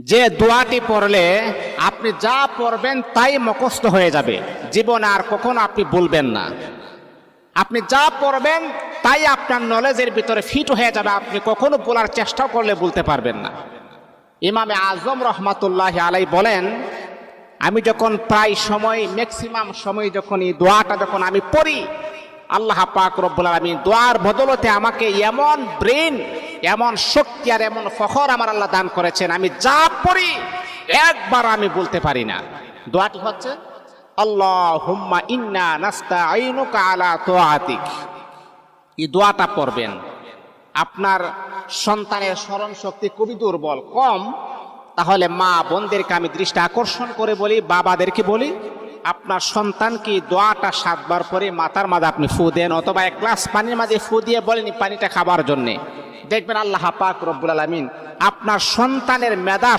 যে দোয়াটি পড়লে আপনি যা পড়বেন তাই মুখস্থ হয়ে যাবে, জীবনে আর কখনো আপনি বলবেন না। আপনি যা পড়বেন তাই আপনার নলেজের ভিতরে ফিট হয়ে যাবে, আপনি কখনো বলার চেষ্টা করলে বলতে পারবেন না। ইমামে আজম রহমাতুল্লাহ আলাই বলেন, আমি যখন প্রায় সময় ম্যাক্সিমাম সময় যখন এই দোয়াটা যখন আমি পড়ি, আল্লাহ পাক রব্বুল আলামিন দোয়ার বদলতে আমাকে এমন ব্রেন, এমন শক্তি আর এমন ফখর আমার আল্লাহ দান করেছেন, আমি যা পড়ি একবার আমি বলতে পারি না। দোয়াটি হচ্ছে আল্লাহুম্মা ইন্না নাস্তাঈনুকা আলা তাআতিক। এই দোয়াটা পড়বেন। আপনার সন্তানের স্মরণ শক্তি খুবই দুর্বল, কম, তাহলে মা বোনদেরকে আমি দৃষ্টি আকর্ষণ করে বলি, বাবাদেরকে বলি, আপনার সন্তানকে দোয়াটা 7 বার পরে মাথার মাঝে আপনি ফু দেন, অথবা 1 গ্লাস পানির মাঝে ফু দিয়ে বলেন পানিটা খাবার জন্যে। দেখবেন আল্লাহ পাক রব্বুল আলামিন আপনার সন্তানের মেধা